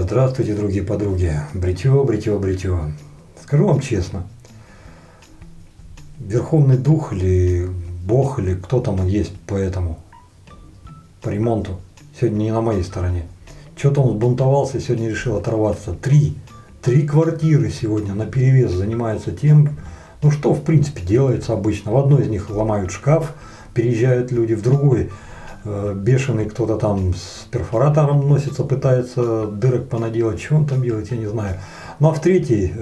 Здравствуйте, другие подруги. Бритье. Скажу вам честно, Верховный Дух или Бог, или кто там он есть по ремонту, сегодня не на моей стороне. Что-то он взбунтовался и сегодня решил оторваться. Три квартиры сегодня наперевес занимаются тем, что в принципе делается обычно. В одной из них ломают шкаф, переезжают люди, в другой бешеный кто-то там с перфоратором носится, пытается дырок понаделать, что он там делает, я не знаю. Ну а в третьей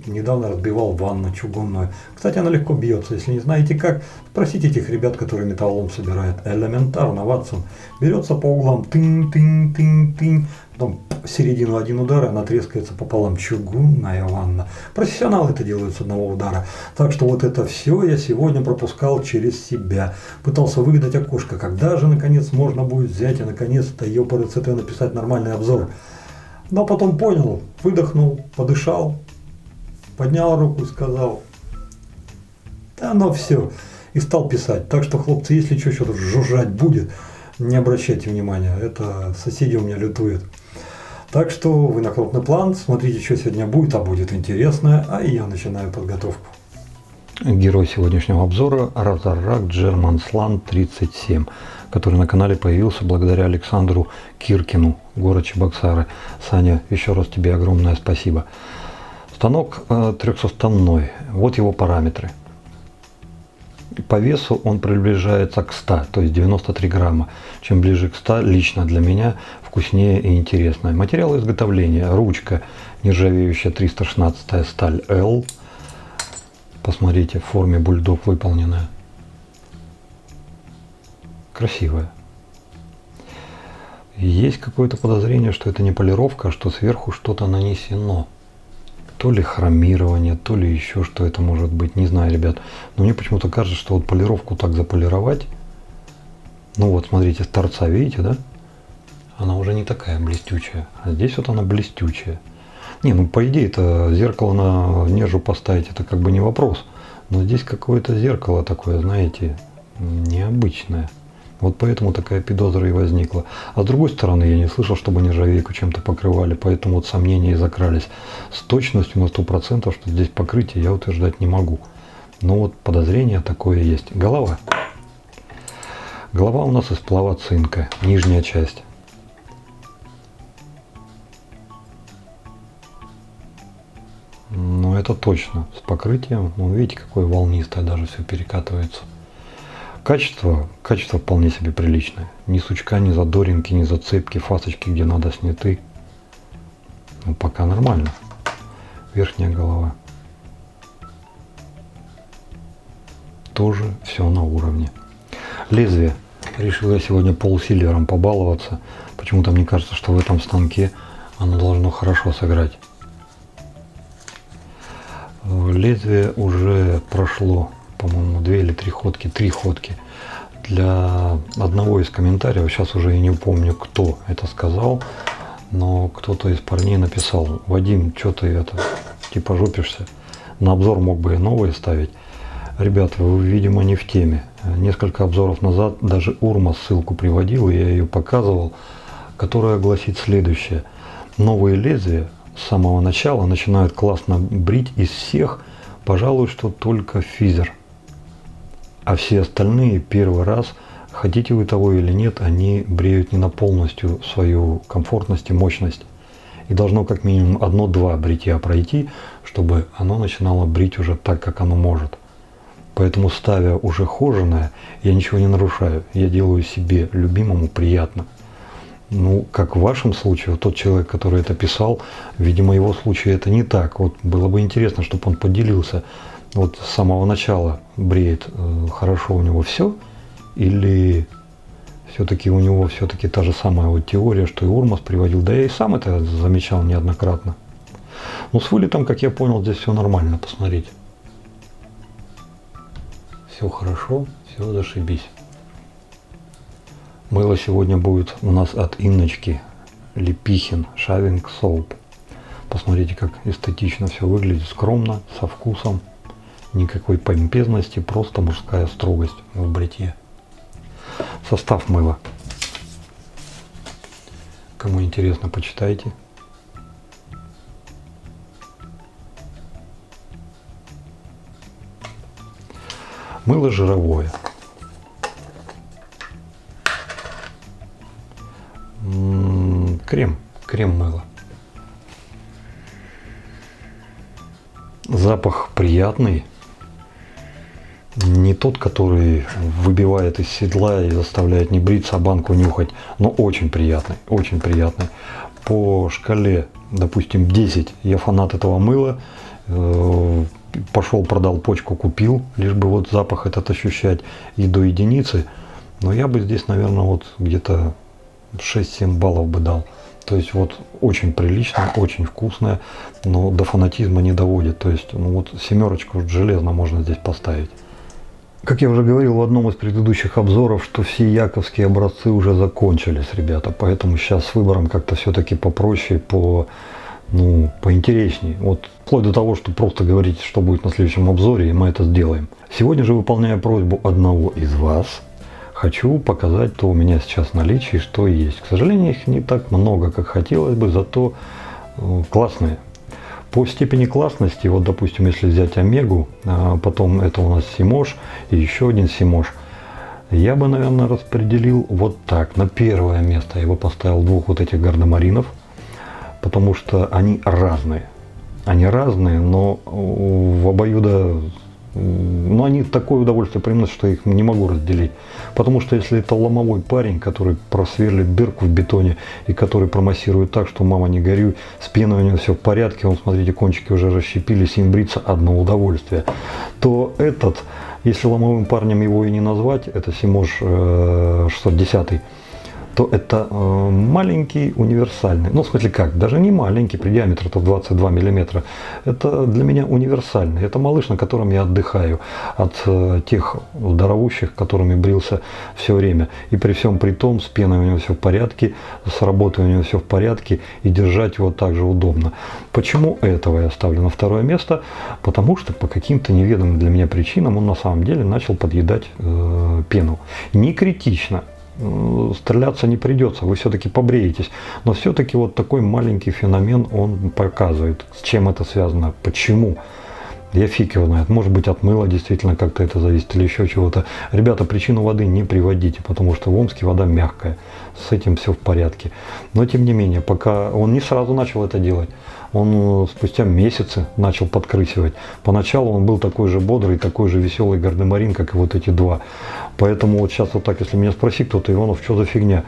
недавно разбивал ванну чугунную. Кстати, она легко бьется, если не знаете как, спросите этих ребят, которые металлолом собирают. Элементарно, Ватсон. Берется по углам, тынь, потом середину один удар, она трескается пополам. Чугунная ванна. Профессионалы это делают с одного удара. Так что вот это все я сегодня пропускал через себя. Пытался выгадать окошко, когда же наконец можно будет взять и наконец-то ее по РЦТ написать нормальный обзор. Но потом понял, выдохнул, подышал, поднял руку и сказал, да ну все, и стал писать. Так что, хлопцы, если что-то жужжать будет, не обращайте внимания, это соседи у меня лютуют. Так что вы на крупный план, смотрите, что сегодня будет, а будет интересно, а я начинаю подготовку. Герой сегодняшнего обзора Разоррак Джерманслан 37, который на канале появился благодаря Александру Киркину, город Чебоксары. Саня, еще раз тебе огромное спасибо. Станок 300-станной, вот его параметры. По весу он приближается к 100, то есть 93 грамма. Чем ближе к 100, лично для меня вкуснее и интересно. Материал изготовления: ручка нержавеющая 316 сталь L. Посмотрите, в форме бульдог выполненная. Красивая. Есть какое-то подозрение, что это не полировка, а что сверху что-то нанесено. То ли хромирование, то ли еще что это может быть. Не знаю, ребят. Но мне почему-то кажется, что вот полировку так заполировать. Ну вот, смотрите, с торца, видите, да? Она уже не такая блестючая. А здесь вот она блестючая. Не, ну по идее это зеркало на нержу поставить, это как бы не вопрос. Но здесь какое-то зеркало такое, знаете, необычное. Вот поэтому такая подозра и возникла. А с другой стороны, я не слышал, чтобы нержавейку чем-то покрывали, поэтому вот сомнения и закрались. С точностью на 100%, что здесь покрытие, я утверждать не могу. Но вот подозрение такое есть. Голова. Голова у нас из сплава цинка, нижняя часть. Но это точно с покрытием. Вон, видите, какое волнистое, даже все перекатывается. Качество вполне себе приличное. Ни сучка, ни задоринки, ни зацепки, фасочки, где надо, сняты. Ну, пока нормально. Верхняя голова. Тоже все на уровне. Лезвие. Решил я сегодня полусильвером побаловаться. Почему-то мне кажется, что в этом станке оно должно хорошо сыграть. Лезвие уже прошло, по-моему, 2 или 3 ходки, 3 ходки. Для одного из комментариев, сейчас уже я не помню, кто это сказал, но кто-то из парней написал: Вадим, что ты это, типа жопишься, на обзор мог бы и новые ставить. Ребята, вы, видимо, не в теме. Несколько обзоров назад даже Урма ссылку приводил, и я ее показывал, которая гласит следующее. Новые лезвия с самого начала начинают классно брить из всех, пожалуй, что только физер. А все остальные первый раз, хотите вы того или нет, они бреют не на полностью свою комфортность и мощность. И должно как минимум 1-2 бритья пройти, чтобы оно начинало брить уже так, как оно может. Поэтому, ставя уже хоженое, я ничего не нарушаю. Я делаю себе, любимому, приятно. Ну, как в вашем случае, вот тот человек, который это писал, видимо, его случае это не так. Вот было бы интересно, чтобы он поделился. Вот с самого начала бреет хорошо у него все, или все-таки у него все-таки та же самая вот теория, что и Урмас приводил, да я и сам это замечал неоднократно. Ну, с вылетом, как я понял, здесь все нормально, посмотрите. Все хорошо, все зашибись. Мыло сегодня будет у нас от Инночки Лепихин Shaving Soap. Посмотрите, как эстетично все выглядит, скромно, со вкусом. Никакой помпезности, просто мужская строгость в бритье. Состав мыла. Кому интересно, почитайте. Мыло жировое. Крем мыла. Запах приятный. Не тот, который выбивает из седла и заставляет не бриться, а банку нюхать, но очень приятный, очень приятный. По шкале, допустим, 10 я фанат этого мыла. Пошел, продал почку, купил, лишь бы вот запах этот ощущать, и до единицы. Но я бы здесь, наверное, вот где-то 6-7 баллов бы дал. То есть вот очень прилично, очень вкусное, но до фанатизма не доводит. То есть ну вот 7 железно можно здесь поставить. Как я уже говорил в одном из предыдущих обзоров, что все яковские образцы уже закончились, ребята. Поэтому сейчас с выбором как-то все-таки попроще, поинтересней. Вот вплоть до того, что просто говорите, что будет на следующем обзоре, и мы это сделаем. Сегодня же, выполняя просьбу одного из вас, хочу показать, что у меня сейчас в наличии, что есть. К сожалению, их не так много, как хотелось бы, зато классные. По степени классности, вот допустим, если взять Омегу, потом это у нас Симош и еще один Симош, я бы, наверное, распределил вот так. На первое место я бы поставил 2 вот этих гардемаринов, потому что они разные. Они разные, но в обоюдо... Но они такое удовольствие приносят, что я их не могу разделить. Потому что если это ломовой парень, который просверлит дырку в бетоне и который промассирует так, что мама не горюй, с пеной у него все в порядке, он, смотрите, кончики уже расщепились, им бриться одно удовольствие, то этот, если ломовым парнем его и не назвать, это Симош 610, то это маленький универсальный. Ну, в смысле как, даже не маленький, при диаметре-то 22 мм. Это для меня универсальный. Это малыш, на котором я отдыхаю от тех здоровущих, которыми брился все время. И при всем при том, с пеной у него все в порядке, с работой у него все в порядке, и держать его также удобно. Почему этого я ставлю на второе место? Потому что по каким-то неведомым для меня причинам он на самом деле начал подъедать пену. Не критично. Стреляться не придется, вы все-таки побреетесь. Но все-таки вот такой маленький феномен он показывает. С чем это связано, почему. Я фиг его знает. Может быть, от мыла действительно как-то это зависит или еще чего-то. Ребята, причину воды не приводите, потому что в Омске вода мягкая. С этим все в порядке. Но тем не менее, пока он не сразу начал это делать. Он спустя месяцы начал подкрысивать. Поначалу он был такой же бодрый, такой же веселый гардемарин, как и вот эти 2. Поэтому вот сейчас вот так, если меня спросит кто-то, Иванов, что за фигня?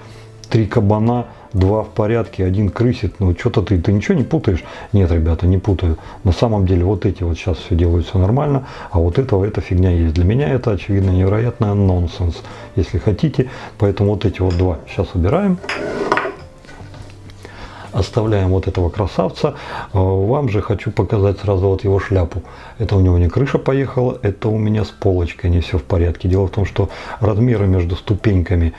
3 кабана, 2 в порядке, 1 крысит. Ну, что-то ты ничего не путаешь? Нет, ребята, не путаю. На самом деле, вот эти вот сейчас все делают все нормально, а вот эта фигня есть. Для меня это, очевидно, невероятный нонсенс, если хотите. Поэтому вот эти вот 2 сейчас убираем. Оставляем вот этого красавца. Вам же хочу показать сразу вот его шляпу. Это у него не крыша поехала, это у меня с полочкой не все в порядке. Дело в том, что размеры между ступеньками,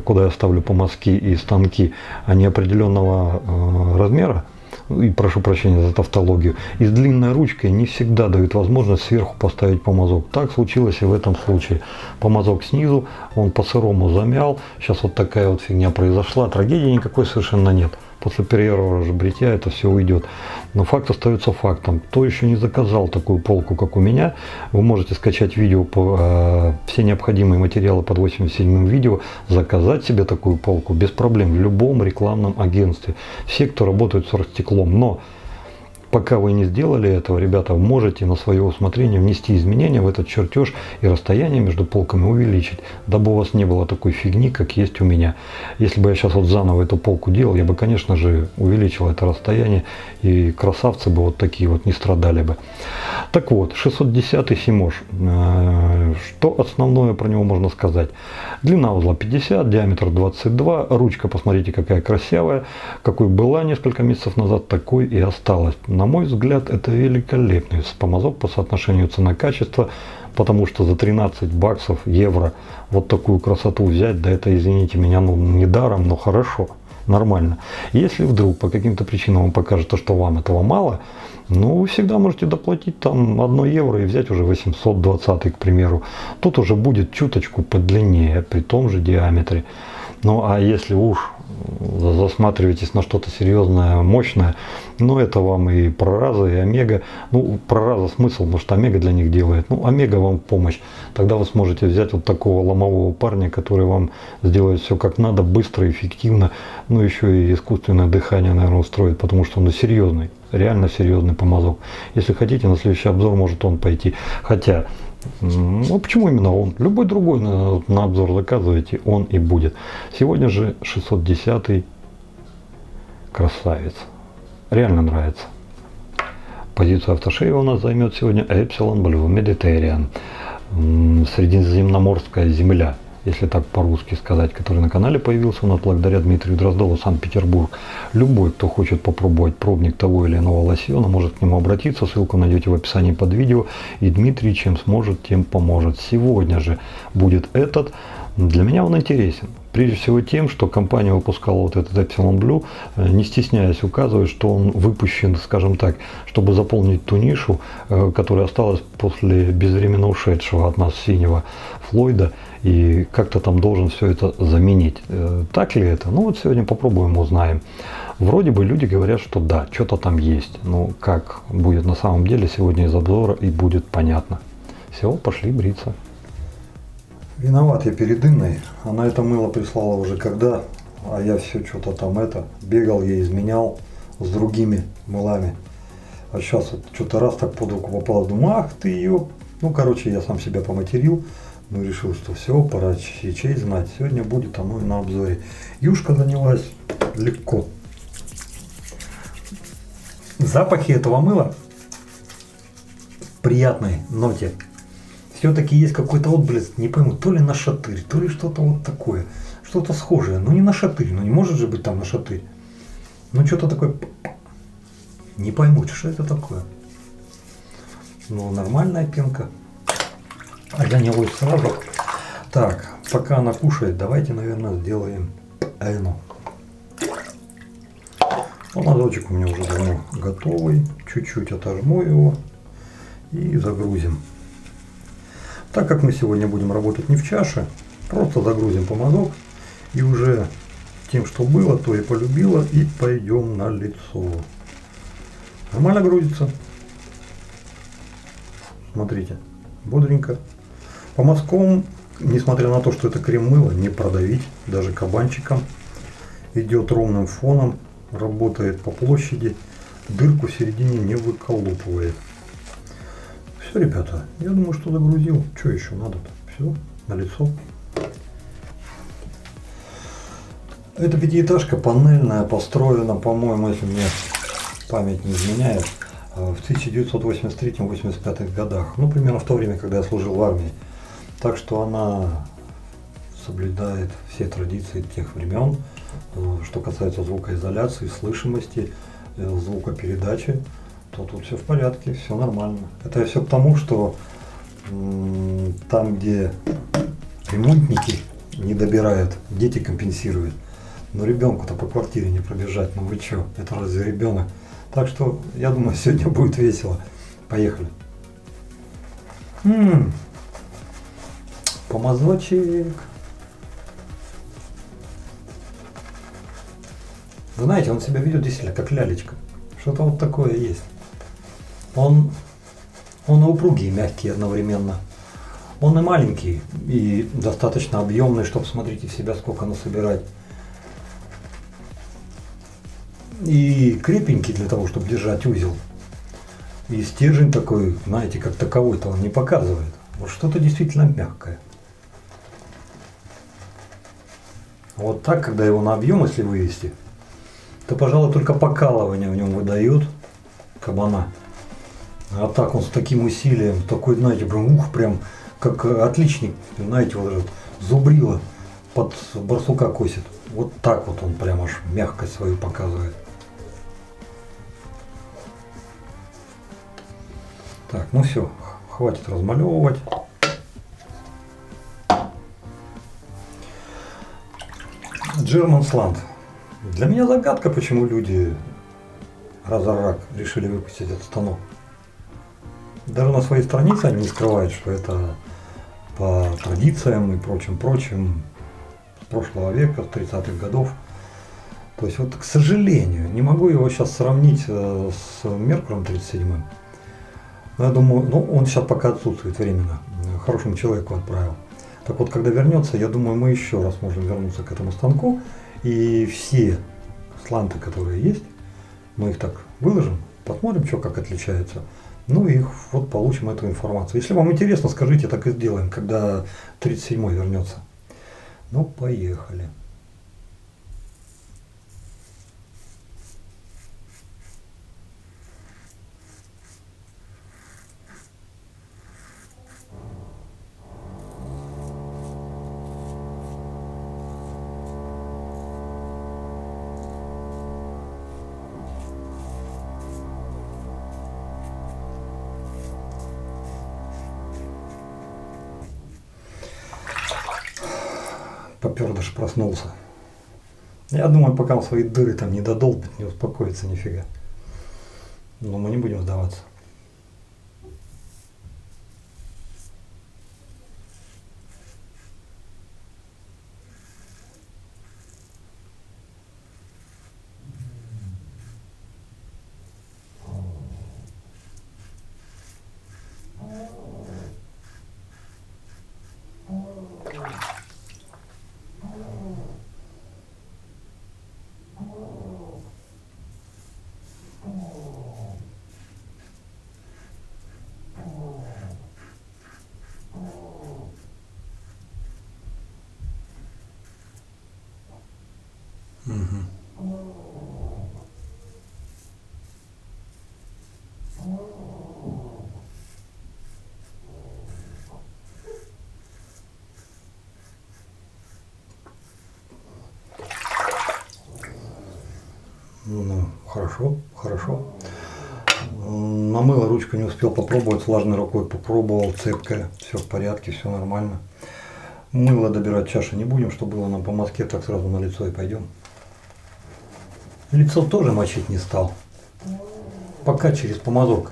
куда я ставлю помазки и станки, они определенного размера. И прошу прощения за тавтологию, и с длинной ручкой не всегда дают возможность сверху поставить помазок. Так случилось и в этом случае. Помазок снизу, он по-сырому замял. Сейчас вот такая вот фигня произошла. Трагедии никакой совершенно нет. После первого же бритья это все уйдет. Но факт остается фактом. Кто еще не заказал такую полку, как у меня, вы можете скачать видео по все необходимые материалы под 87-м видео, заказать себе такую полку без проблем в любом рекламном агентстве. Все, кто работает с оргстеклом. Но пока вы не сделали этого, ребята, можете на свое усмотрение внести изменения в этот чертеж и расстояние между полками увеличить, дабы у вас не было такой фигни, как есть у меня. Если бы я сейчас вот заново эту полку делал, я бы, конечно же, увеличил это расстояние, и красавцы бы вот такие вот не страдали бы. Так вот, 610 Симош. Что основное про него можно сказать? Длина узла 50, диаметр 22, ручка, посмотрите, какая красивая, какой была несколько месяцев назад, такой и осталась. На мой взгляд, это великолепный помазок по соотношению цена-качество, потому что за 13 баксов, евро, вот такую красоту взять, да это, извините меня, ну не даром, но хорошо, нормально. Если вдруг по каким-то причинам вам покажется, что вам этого мало, ну вы всегда можете доплатить там 1 евро и взять уже 820, к примеру. Тут уже будет чуточку подлиннее, при том же диаметре. Ну а если уж засматриваетесь на что-то серьезное, мощное, но это вам и прораза, и омега. Ну, прораза смысл, может, омега для них делает. Ну, омега вам в помощь. Тогда вы сможете взять вот такого ломового парня, который вам сделает все как надо, быстро, эффективно. Ну, еще и искусственное дыхание, наверное, устроит, потому что он серьезный, реально серьезный помазок. Если хотите, на следующий обзор может он пойти. Хотя, ну почему именно он? Любой другой на обзор заказываете, он и будет. Сегодня же 610-й красавец. Реально нравится. Позицию автошея у нас займет сегодня Epsilon Blue Mediterranean. Средиземноморская земля, если так по-русски сказать, который на канале появился у нас благодаря Дмитрию Дроздову, Санкт-Петербург. Любой, кто хочет попробовать пробник того или иного лосьона, может к нему обратиться. Ссылку найдете в описании под видео. И Дмитрий чем сможет, тем поможет. Сегодня же будет этот. Для меня он интересен. Прежде всего тем, что компания выпускала вот этот Epsilon Blue, не стесняясь указывает, что он выпущен, скажем так, чтобы заполнить ту нишу, которая осталась после безвременно ушедшего от нас синего Флойда, и как-то там должен все это заменить. Так ли это? Ну вот сегодня попробуем, узнаем. Вроде бы люди говорят, что да, что-то там есть. Но как будет на самом деле, сегодня из обзора и будет понятно. Все, пошли бриться. Виноват я перед Инной. Она это мыло прислала уже когда, а я все что-то там бегал, ей изменял с другими мылами. А сейчас вот что-то раз так под руку попало, думаю, ах ты ее. Ну, короче, я сам себя поматерил, но решил, что все, пора чей знать. Сегодня будет оно и на обзоре. Юшка занялась легко. Запахи этого мыла в приятной ноте. Все-таки есть какой-то отблеск, не пойму, то ли на шатырь, то ли что-то вот такое. Что-то схожее. Ну не на шатырь, ну не может же быть там на шатырь. Ну что-то такое. Не пойму, что это такое. Ну нормальная пенка. А занялось сразу. Так, пока она кушает, давайте, наверное, сделаем Эну. Помазочек у меня уже давно готовый. Чуть-чуть отожму его и загрузим. Так как мы сегодня будем работать не в чаше, просто загрузим помазок и уже тем, что было, то и полюбило, и пойдем на лицо. Нормально грузится. Смотрите, бодренько. Помазком, несмотря на то, что это крем-мыло, не продавить, даже кабанчиком. Идет ровным фоном, работает по площади, дырку в середине не выколупывает. Все, ребята, я думаю, что загрузил. Что еще надо-то? Все, на лицо. Эта пятиэтажка панельная, построена, по-моему, если мне память не изменяет, в 1983-85 годах. Ну, примерно в то время, когда я служил в армии. Так что она соблюдает все традиции тех времен, что касается звукоизоляции, слышимости, звукопередачи. То тут все в порядке, все нормально. Это все к тому, что там, где ремонтники не добирают, дети компенсируют. Но ребенку-то по квартире не пробежать, ну вы че, это разве ребенок? Так что, я думаю, сегодня будет весело. Поехали. Помазочек. Вы знаете, он себя ведет действительно как лялечка. Что-то вот такое есть. Он и упругий, и мягкий одновременно. Он и маленький, и достаточно объемный, чтобы, смотрите, в себя сколько насобирать. И крепенький для того, чтобы держать узел. И стержень такой, знаете, как таковой-то он не показывает. Вот что-то действительно мягкое. Вот так, когда его на объем, если вывести, то, пожалуй, только покалывание в нем выдает кабана. А так он с таким усилием, такой, знаете, прям прям как отличник, знаете, вот этот зубрила под барсука косит. Вот так вот он прям аж мягкость свою показывает. Так, ну все, хватит размалевывать. Germansland. Для меня загадка, почему люди Разорак решили выпустить этот станок. Даже на своей странице они не скрывают, что это по традициям и прочим с прошлого века, с 30-х годов. То есть вот, к сожалению, не могу его сейчас сравнить с Меркуром 37-м. Но я думаю, ну он сейчас пока отсутствует временно. Хорошему человеку отправил. Так вот, когда вернется, я думаю, мы еще раз можем вернуться к этому станку. И все сланты, которые есть, мы их так выложим, посмотрим, что как отличается. Ну и вот получим эту информацию. Если вам интересно, скажите, так и сделаем, когда 37-й вернется. Ну, поехали. Попердыш проснулся. Я думаю, пока он свои дыры там не додолбит, не успокоится нифига. Но мы не будем сдаваться. Угу. Ну, хорошо, хорошо. Намыло ручку, не успел попробовать, влажной рукой попробовал, цепкая, все в порядке, все нормально. Мыло добирать чаши не будем, что было нам по Москве, так сразу на лицо и пойдем. Лицо тоже мочить не стал, пока через помазок.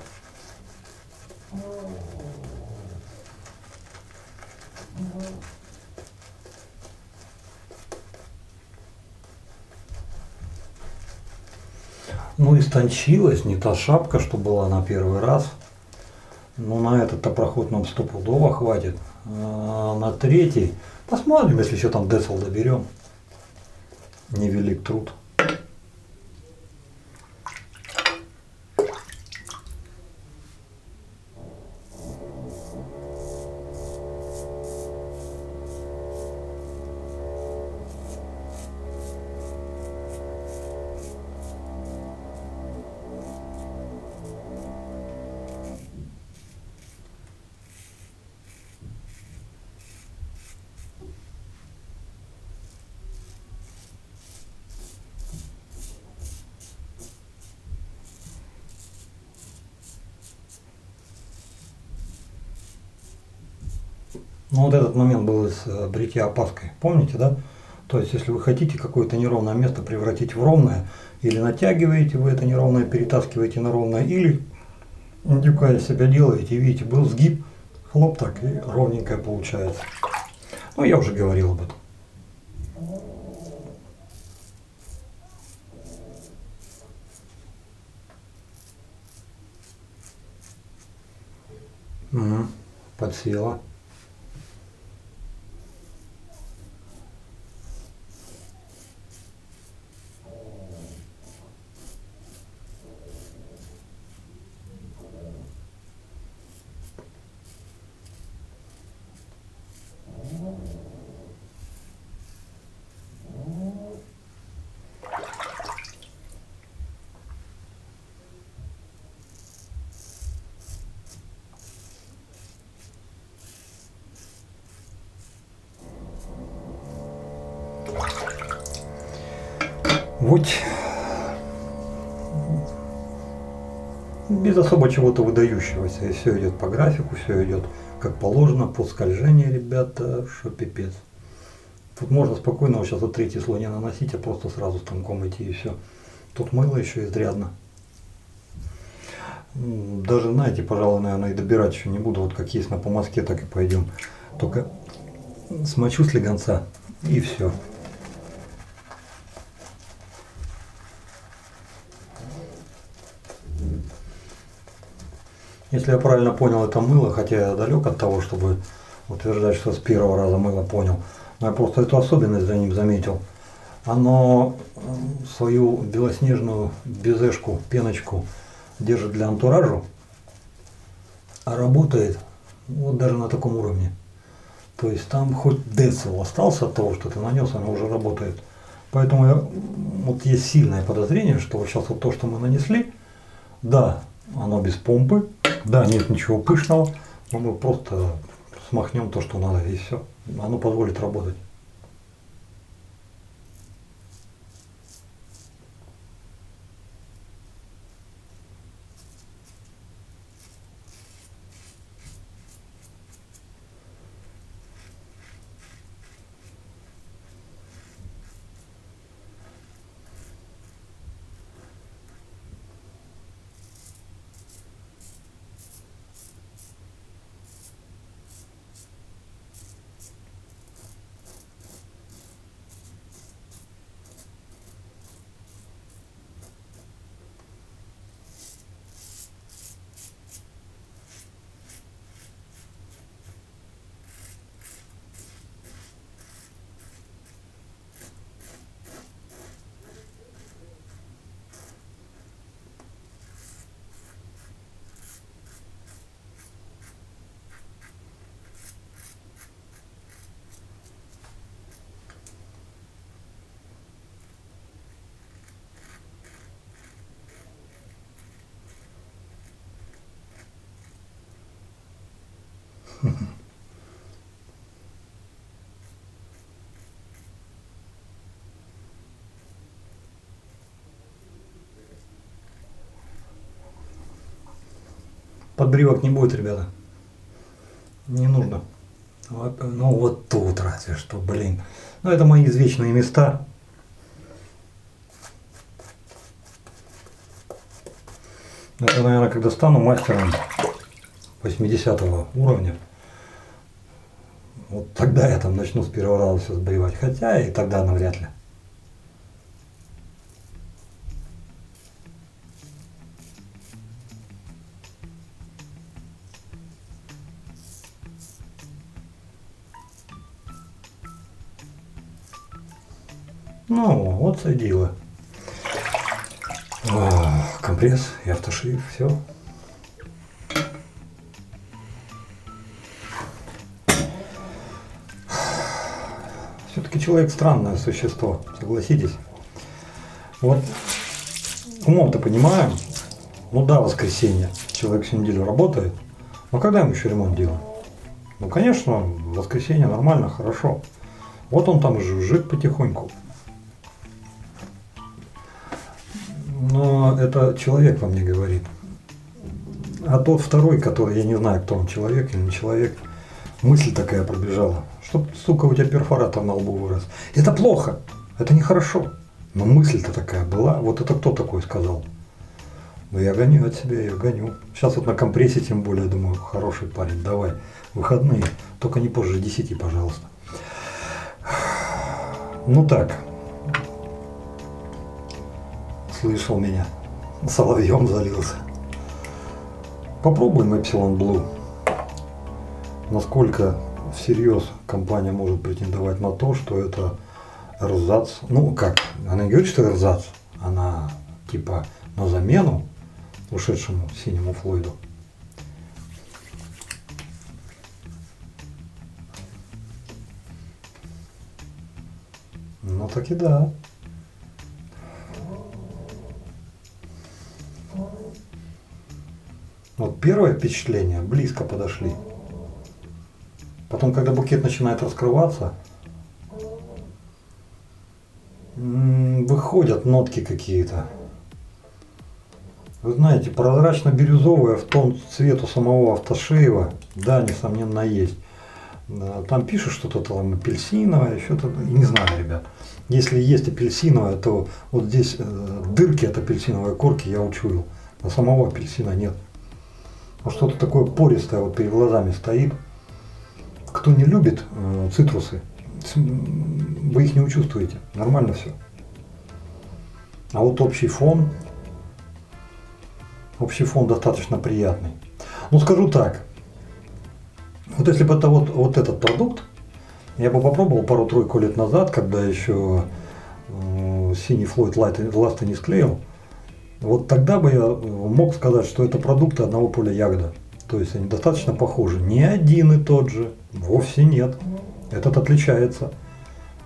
Ну, истончилась, не та шапка, что была на первый раз. Но на этот-то проход нам стопудово хватит. А на третий посмотрим, если еще там децл доберем. Невелик труд. Ну вот этот момент был из бритья опаской. Помните, да? То есть, если вы хотите какое-то неровное место превратить в ровное, или натягиваете вы это неровное, перетаскиваете на ровное, или индюка из себя делаете, видите, был сгиб, хлоп, так и ровненькое получается. Ну, я уже говорил об этом. Угу. Подсела. Вот без особо чего-то выдающегося. И все идет по графику, все идет как положено, по скольжению, ребята, что пипец. Тут можно спокойно вот сейчас вот третий слой не наносить, а просто сразу станком идти и все. Тут мыло еще изрядно. Даже, знаете, пожалуй, наверное, и добирать еще не буду. Вот как есть на помазке, так и пойдем. Только смочу слегонца и все. Если я правильно понял, это мыло, хотя я далек от того, чтобы утверждать, что с первого раза мыло понял. Но я просто эту особенность за ним заметил. Оно свою белоснежную безешку, пеночку держит для антуражу, а работает вот даже на таком уровне. То есть там хоть децл остался от того, что ты нанес, оно уже работает. Поэтому вот есть сильное подозрение, что вот сейчас вот то, что мы нанесли, да, оно без помпы, да, нет ничего пышного, но мы просто смахнем то, что надо, и все. Оно позволит работать. Подбривок не будет, ребята. Не нужно. Ну вот тут разве что, блин. Ну это мои извечные места. Это, наверное, когда стану мастером 80 уровня, вот тогда я там начну с первого раза все сбривать. Хотя и тогда навряд ли. Ну, вот садила. Компресс и автошив, все. Все-таки человек странное существо, согласитесь. Вот умом-то понимаем, ну да, воскресенье, человек всю неделю работает, но когда ему еще ремонт делать? Ну, конечно, в воскресенье нормально, хорошо. Вот он там жужжит потихоньку. Но это человек во мне говорит. А тот второй, который, я не знаю, кто он, человек или не человек, мысль такая пробежала, что, сука, у тебя перфоратор на лбу вырос. Это плохо, это нехорошо. Но мысль-то такая была. Вот это кто такой сказал? Ну я гоню от себя, я гоню. Сейчас вот на компрессе тем более, думаю, хороший парень, давай, выходные, только не позже 10, пожалуйста. Ну так. Слышал меня, соловьем залился. Попробуем Epsilon Blue. Насколько всерьез компания может претендовать на то, что это эрзац. Ну как, она не говорит, что эрзац, она типа на замену ушедшему синему Флойду. Ну так и да. Вот первое впечатление, близко подошли. Потом, когда букет начинает раскрываться, выходят нотки какие-то. Вы знаете, прозрачно-бирюзовая в тон цвету самого автошеева, да, несомненно, есть. Там пишут что-то там апельсиновое, что-то, не знаю, ребят. Если есть апельсиновое, то вот здесь дырки от апельсиновой корки я учуял, а самого апельсина нет. Что-то такое пористое вот перед глазами стоит. Кто не любит цитрусы, вы их не учувствуете. Нормально все. А вот общий фон достаточно приятный. Ну скажу так, вот если бы это вот этот продукт, я бы попробовал пару-тройку лет назад, когда еще синий Floyd Last не склеил, вот тогда бы я мог сказать, что это продукты одного поля ягода. То есть они достаточно похожи. Не один и тот же, вовсе нет. Этот отличается.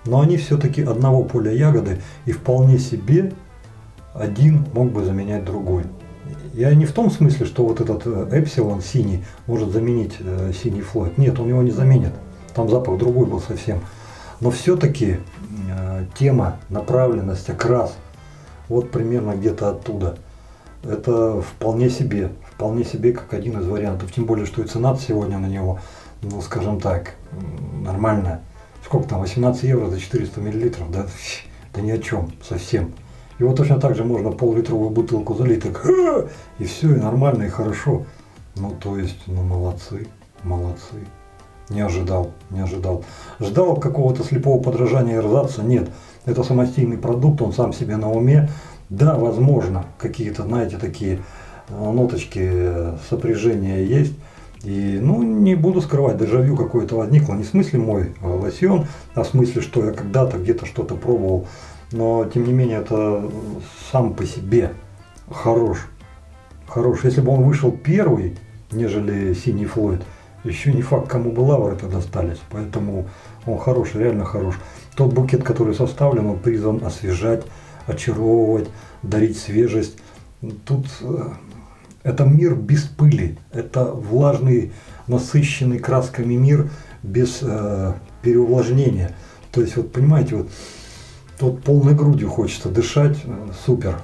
Но они все-таки одного поля ягоды, и вполне себе один мог бы заменять другой. Я не в том смысле, что вот этот Эпсилон синий может заменить синий Floyd. Нет, он его не заменит. Там запах другой был совсем. Но все-таки тема, направленность, окрас, вот примерно где-то оттуда. Это вполне себе как один из вариантов. Тем более, что и цена сегодня на него, ну скажем так, нормальная. Сколько там, 18 евро за 400 миллилитров, да? Да ни о чем, совсем. Его точно так же можно пол-литровую бутылку залить, так, и все, и нормально, и хорошо. Ну, то есть, ну, молодцы. Не ожидал. Ждал какого-то слепого подражания и эрзаца? Нет. Это самостийный продукт, он сам себе на уме. Да, возможно, какие-то, знаете, такие ноточки сопряжения есть. И, ну, не буду скрывать, дежавю какое-то возникло. Не в смысле мой лосьон, а в смысле, что я когда-то где-то что-то пробовал. Но, тем не менее, это сам по себе хорош. Если бы он вышел первый, нежели синий Floyd, еще не факт, кому бы лавры это достались. Поэтому он хорош, реально хорош. Тот букет, который составлен, он призван освежать, очаровывать, дарить свежесть. Тут это мир без пыли. Это влажный, насыщенный красками мир без переувлажнения. То есть, вот понимаете, вот тут полной грудью хочется дышать, супер.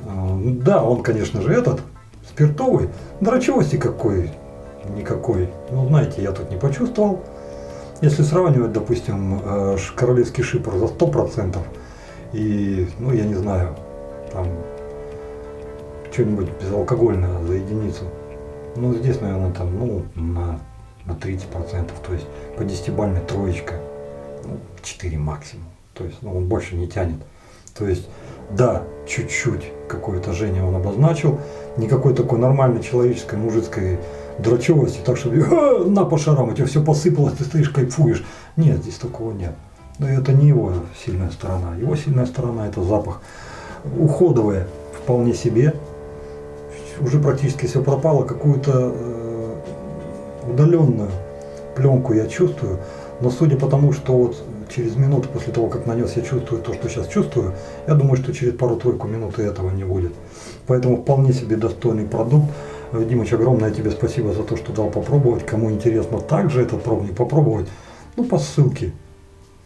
Да, он, конечно же, этот, спиртовый, дрочевости никакой. Ну, знаете, я тут не почувствовал. Если сравнивать, допустим, королевский шипр за 100% и, ну, я не знаю, там, что-нибудь безалкогольное за единицу, ну, здесь, наверное, там, ну, на 30%, то есть по 10-бальной троечка, ну, 4 максимум. То есть, ну, он больше не тянет. То есть, да, чуть-чуть какое-то жжение он обозначил, никакой такой нормальной человеческой, мужицкой дрочевости, так что на по шарам, у тебя все посыпалось, ты стоишь, кайфуешь. Нет, здесь такого нет. Но это не его сильная сторона. Его сильная сторона — это запах. Уходовое вполне себе. Уже практически все пропало. Какую-то удаленную пленку я чувствую. Но судя по тому, что вот через минуту после того, как нанес, я чувствую то, что сейчас чувствую, я думаю, что через пару-тройку минут и этого не будет. Поэтому вполне себе достойный продукт. Димыч, огромное тебе спасибо за то, что дал попробовать. Кому интересно также этот пробник попробовать, ну, по ссылке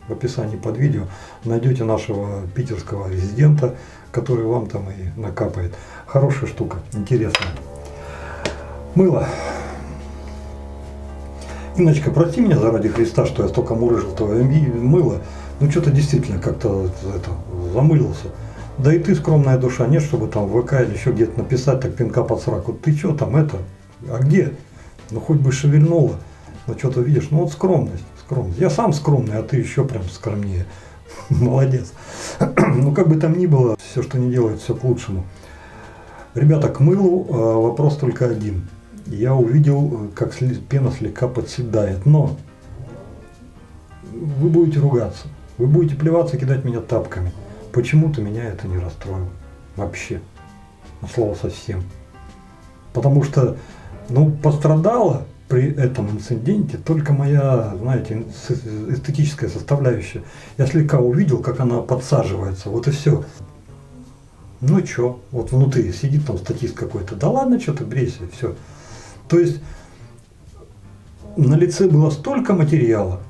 в описании под видео найдете нашего питерского резидента, который вам там и накапает. Хорошая штука, интересная. Мыло. Инночка, прости меня заради Христа, что я столько мурыжил твое мыло. Ну, что-то действительно как-то замылился. Да и ты, скромная душа, нет, чтобы там в ВК или еще где-то написать, так пинка под сраку. Ты что там это? А где? Ну, хоть бы шевельнуло. Ну, что-то видишь. Ну, вот скромность. Я сам скромный, а ты еще прям скромнее. Молодец. Ну, как бы там ни было, все, что не делает, все к лучшему. Ребята, к мылу вопрос только один. Я увидел, как пена слегка подседает, но вы будете ругаться, вы будете плеваться, кидать меня тапками. Почему-то меня это не расстроило. Вообще. От слова совсем. Потому что, ну, пострадала при этом инциденте только моя, знаете, эстетическая составляющая. Я слегка увидел, как она подсаживается, вот и все. Ну что, вот внутри сидит там статист какой-то. Да ладно, что ты брейся, все. То есть на лице было столько материала,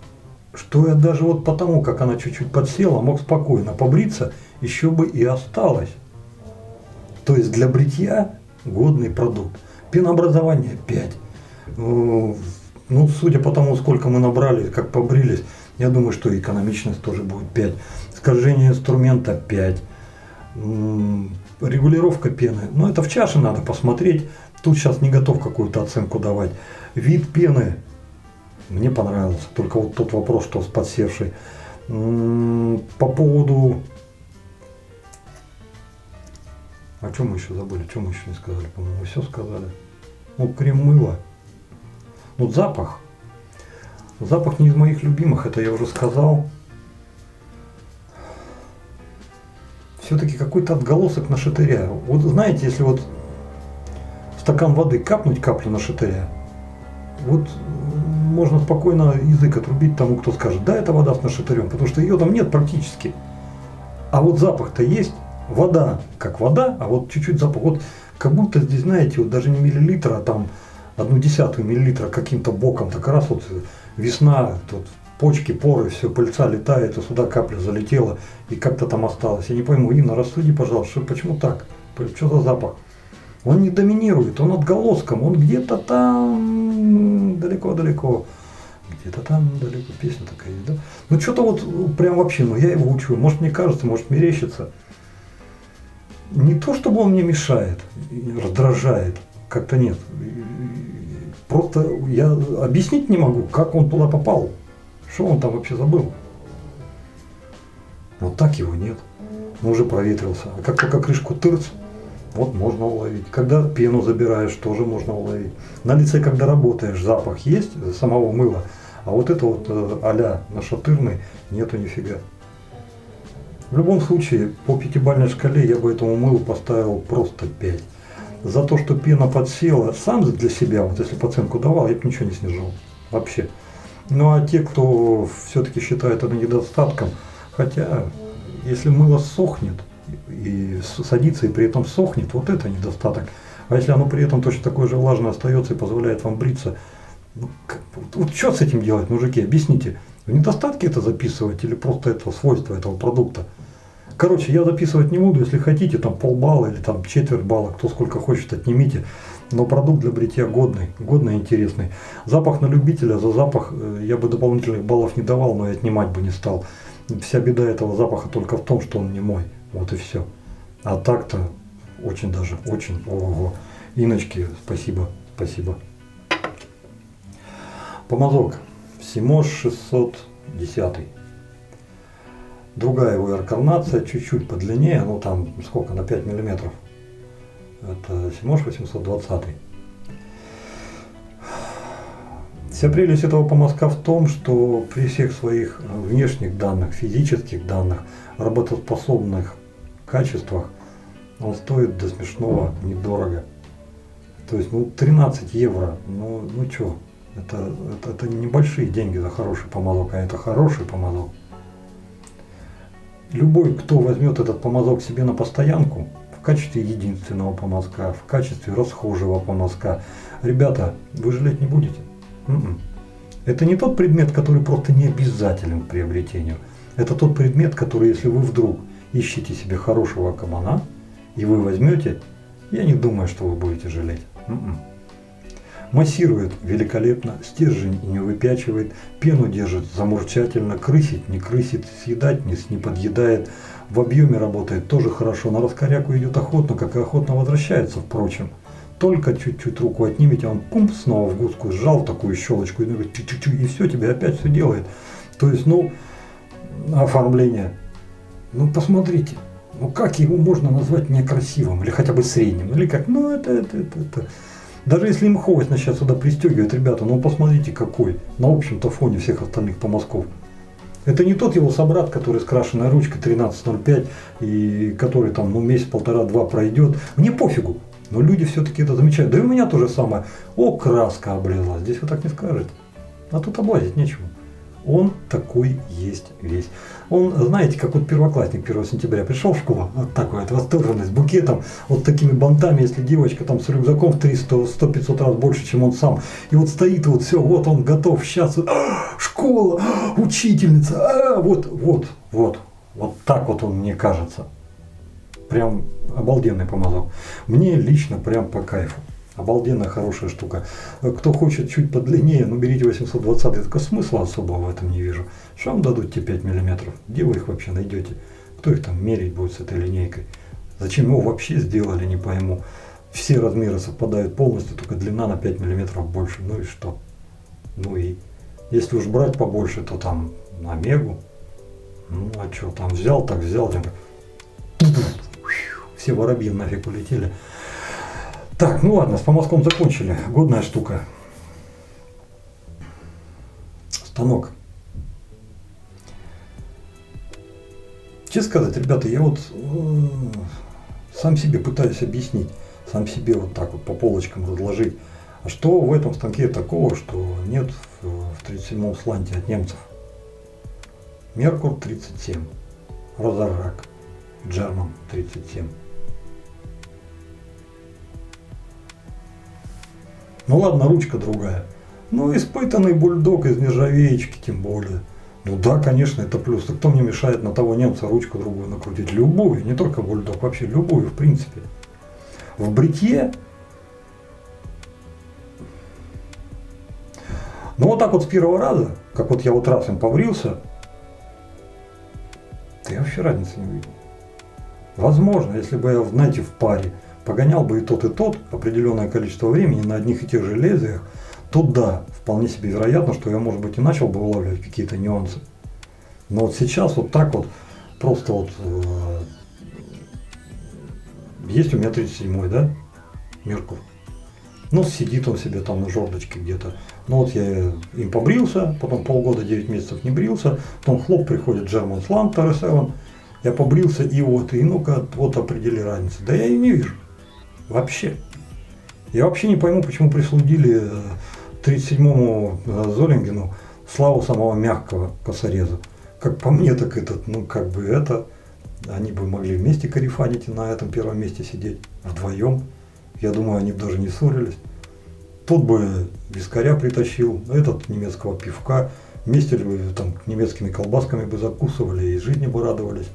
что я даже вот потому, как она чуть-чуть подсела, мог спокойно побриться, еще бы и осталось. То есть для бритья годный продукт. Пенообразование 5. Ну, судя по тому, сколько мы набрали, как побрились, я думаю, что экономичность тоже будет 5. Скольжение инструмента 5. Регулировка пены. Ну, это в чаше надо посмотреть. Тут сейчас не готов какую-то оценку давать. Вид пены мне понравился. Только вот тот вопрос, что с подсевшей. По поводу... О чем мы еще забыли? Чем мы еще не сказали? По-моему, все сказали. Ну, крем мыла. Вот запах. Запах не из моих любимых, это я уже сказал. Все-таки какой-то отголосок нашатыря. Вот знаете, если вот в стакан воды капнуть каплю нашатыря, вот можно спокойно язык отрубить тому, кто скажет, да, это вода с нашатырем, потому что ее там нет практически. А вот запах-то есть, вода как вода, а вот чуть-чуть запах, вот как будто здесь, знаете, вот даже не миллилитр, а там 0,1 миллилитра каким-то боком, так раз вот весна, тут почки, поры, все, пыльца летает, и сюда капля залетела, и как-то там осталось. Я не пойму, Инна, рассуди, пожалуйста, почему так? Что за запах? Он не доминирует, он отголоском, он где-то там далеко-далеко. Где-то там далеко, песня такая есть, да? Ну что-то вот прям вообще, ну я его учу, может мне кажется, может мерещится. Не то, чтобы он мне мешает, раздражает, как-то нет. Просто я объяснить не могу, как он туда попал, что он там вообще забыл. Вот так его нет, он уже проветрился. А как только крышку тырц, вот можно уловить. Когда пену забираешь, тоже можно уловить. На лице, когда работаешь, запах есть самого мыла, а вот это вот а-ля нашатырный нету нифига. В любом случае, по 5-бальной шкале я бы этому мылу поставил просто 5. За то, что пена подсела, сам для себя, вот если бы оценку давал, я бы ничего не снижал. Вообще. Ну а те, кто все-таки считает это недостатком, хотя, если мыло сохнет, и садится и при этом сохнет, вот это недостаток. А если оно при этом точно такое же влажное остается и позволяет вам бриться, ну, вот что с этим делать, мужики, объясните. В недостатки это записывать или просто это свойство этого продукта? Короче, я записывать не буду, если хотите, там полбалла или там четверть балла, кто сколько хочет, отнимите. Но продукт для бритья годный и интересный. Запах на любителя, за запах я бы дополнительных баллов не давал, но и отнимать бы не стал. Вся беда этого запаха только в том, что он не мой. Вот и все. А так-то очень даже, очень, ого. Инночке, спасибо. Помазок. Симош 610. Другая его инкарнация, чуть-чуть подлиннее, ну там сколько, на 5 миллиметров. Это Симош 820. Вся прелесть этого помазка в том, что при всех своих внешних данных, физических данных, работоспособных качествах, он стоит до смешного недорого. То есть, 13 евро, ну что, это небольшие деньги за хороший помазок, а это хороший помазок. Любой, кто возьмет этот помазок себе на постоянку, в качестве единственного помазка, в качестве расхожего помазка, ребята, вы жалеть не будете. Это не тот предмет, который просто не обязателен к приобретению. Это тот предмет, который, если вы вдруг ищете себе хорошего кабана, и вы возьмете, я не думаю, что вы будете жалеть. Массирует великолепно, стержень не выпячивает, пену держит замурчательно, крысит, не крысит, съедать не подъедает, в объеме работает тоже хорошо, на раскоряку идет охотно, как и охотно возвращается, впрочем. Только чуть-чуть руку отнимете, он пумп, снова в гуску сжал такую щелочку, и все, тебе опять все делает. То есть, оформление. Посмотрите, как его можно назвать некрасивым, или хотя бы средним, или как, это. Даже если мховость сейчас сюда пристегивает, ребята, посмотрите какой, на общем-то фоне всех остальных помазков. Это не тот его собрат, который с крашеной ручкой 13.05, и который там месяц, полтора-два пройдет. Мне пофигу, но люди все-таки это замечают. Да и у меня то же самое. Краска облезла, здесь вы так не скажете. А тут облазить нечего. Он такой есть весь. Он, знаете, как первоклассник 1 сентября пришел в школу, вот такой восторженный, с букетом, вот такими бантами, если девочка там с рюкзаком в 300-100-500 раз больше, чем он сам. И вот стоит, все, вот он готов, сейчас, школа, учительница, вот так вот он мне кажется. Прям обалденный помазок. Мне лично прям по кайфу. Обалденная хорошая штука. Кто хочет чуть подлиннее, берите 820, только смысла особого в этом не вижу. Что вам дадут те 5 миллиметров? Где вы их вообще найдете? Кто их там мерить будет с этой линейкой? Зачем его вообще сделали, не пойму. Все размеры совпадают полностью, только длина на 5 миллиметров больше. Ну и что? Если уж брать побольше, то там на Мегу. А что, там взял, все воробьи нафиг улетели. Так, ладно, с помазком закончили. Годная штука. станок. Честно сказать, ребята, я вот сам себе пытаюсь объяснить, сам себе вот так вот по полочкам разложить, а что в этом станке такого, что нет в 37-м сланте от немцев. Меркур 37, Розарак, Джерман 37. Ну ладно, ручка другая. Ну, испытанный бульдог из нержавеечки, тем более. Ну да, конечно, это плюс. Так кто мне мешает на того немца ручку другую накрутить? Любую, не только бульдог, вообще любую, в принципе. В бритье. Ну вот так вот с первого раза, как вот я вот раз им побрился, да я вообще разницы не увидел. Возможно, если бы я, знаете, в паре погонял бы и тот определенное количество времени на одних и тех же лезвиях, то да, вполне себе вероятно, что я, может быть, и начал бы улавливать какие-то нюансы. Но вот сейчас вот так вот, просто вот, есть у меня 37-й, да, Меркур. Ну, сидит он себе там на жердочке где-то. Ну, вот я им побрился, потом полгода, 9 месяцев не брился, потом хлоп, приходит German Slant TR7, я побрился, и ну-ка, вот определи разницу. Да я ее не вижу. Вообще. Я вообще не пойму, почему присудили 37-му Золингену славу самого мягкого косореза. Как по мне, так они бы могли вместе карифанить и на этом первом месте сидеть, вдвоем. Я думаю, они бы даже не ссорились. Тот бы вискаря притащил, этот немецкого пивка, вместе бы там немецкими колбасками бы закусывали и жизни бы радовались.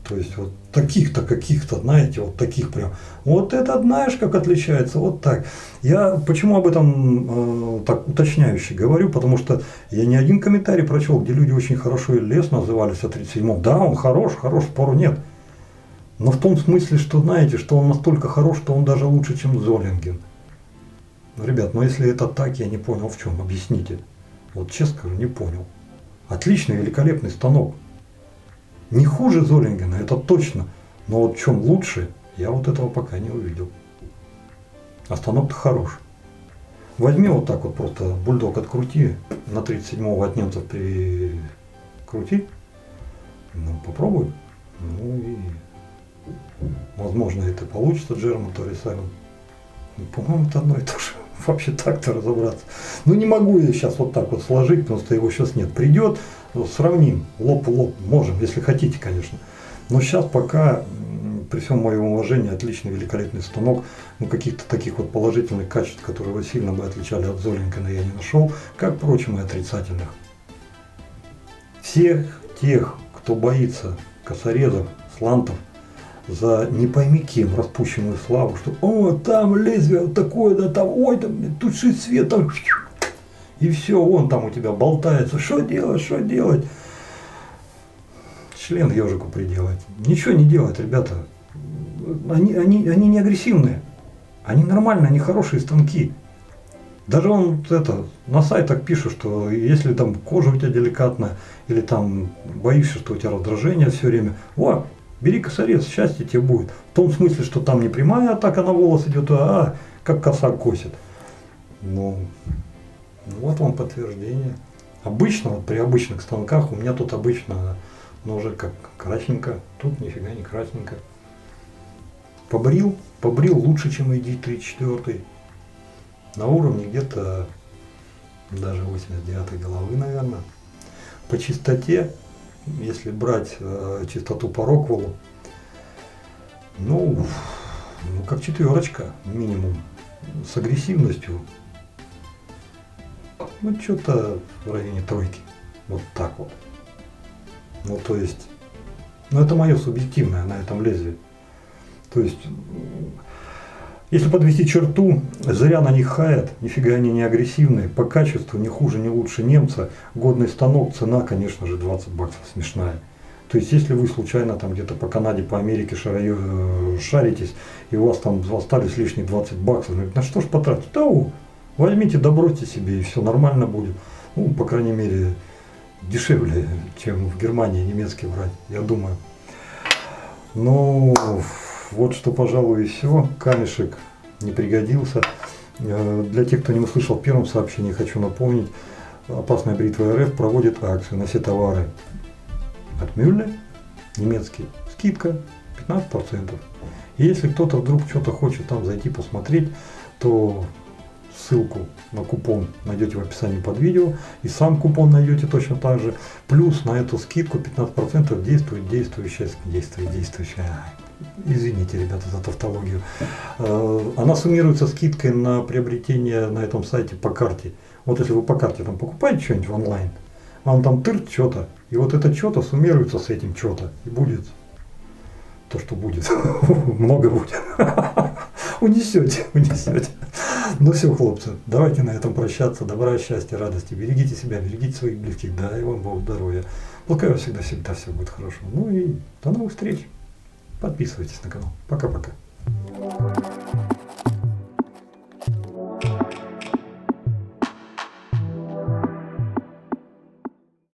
То есть вот таких-то, каких-то, знаете, вот таких прям. Вот это знаешь, как отличается, вот так. Я почему об этом так уточняюще говорю, потому что я не один комментарий прочел, где люди очень хорошо и лестно назывались о 37-м. Да, он хорош, спору нет. Но в том смысле, что знаете, что он настолько хорош, что он даже лучше, чем Золинген. Ну, ребят, если это так, я не понял в чем, объясните. Вот честно скажу, не понял. Отличный, великолепный станок. Не хуже Золингена, это точно. Но вот в чем лучше, я вот этого пока не увидел. А станок-то хорош. Возьми вот так вот просто бульдог открути, на 37-го от немцев прикрути. Ну, попробуй. Ну и возможно это получится, German TR7. Ну, по-моему, это одно и то же. Вообще так-то разобраться. Ну не могу я сейчас вот так вот сложить, потому что его сейчас нет. Придет, сравним, лоб в лоб, можем, если хотите, конечно. Но сейчас пока, при всем моем уважении, отличный, великолепный станок, ну каких-то таких вот положительных качеств, которые его сильно бы отличали от Золингена, я не нашел, как, впрочем, и отрицательных. Всех тех, кто боится косорезов, слантов, за не пойми кем распущенную славу, что о, там лезвие вот такое, да там, ой, там туши свет, там, и все, он там у тебя болтается, что делать? Член ежику приделать. Ничего не делать, ребята. Они не агрессивные, они нормальные, они хорошие станки. Даже он на сайтах пишет, что если там кожа у тебя деликатная, или там боишься, что у тебя раздражение все время, бери косорез, счастье тебе будет. В том смысле, что там не прямая атака на волос идет, а как коса косит. Ну, вот вам подтверждение. Обычно, вот при обычных станках, у меня тут обычно, уже как красненько, тут нифига не красненько. Побрил лучше, чем ID34. На уровне где-то даже 89 головы, наверное. По чистоте, если брать чистоту по Роквеллу, ну как 4 минимум, с агрессивностью, ну что-то в районе 3, вот так вот. Ну то есть, это мое субъективное на этом лезвии. То есть, если подвести черту, зря на них хаят, нифига они не агрессивные, по качеству не хуже, не лучше немца, годный станок, цена, конечно же, 20 баксов, смешная. То есть, если вы случайно там где-то по Канаде, по Америке шаритесь, и у вас там остались лишние 20 баксов, на что ж потратить? Да, возьмите, добросьте себе, и все нормально будет. Ну, по крайней мере, дешевле, чем в Германии немецкий брать, я думаю. Ну, вот что, пожалуй, и все. Камешек не пригодился. Для тех, кто не услышал в первом сообщении, хочу напомнить, Опасная бритва РФ проводит акцию на все товары от Мюлле, немецкий, скидка 15%. И если кто-то вдруг что-то хочет там зайти посмотреть, то ссылку на купон найдете в описании под видео, и сам купон найдете точно так же. Плюс на эту скидку 15% действует действующая. Извините, ребята, за тавтологию. Она суммируется скидкой на приобретение на этом сайте по карте. Вот если вы по карте там покупаете что-нибудь в онлайн, вам там тырт что-то, и вот это что-то суммируется с этим что-то, и будет то, что будет. Много будет. Унесете. Ну все, хлопцы, давайте на этом прощаться. Добра, счастья, радости. Берегите себя, берегите своих близких. Да, и вам Бог здоровья. Пускай у вас всегда все будет хорошо. Ну и до новых встреч. Подписывайтесь на канал. Пока-пока.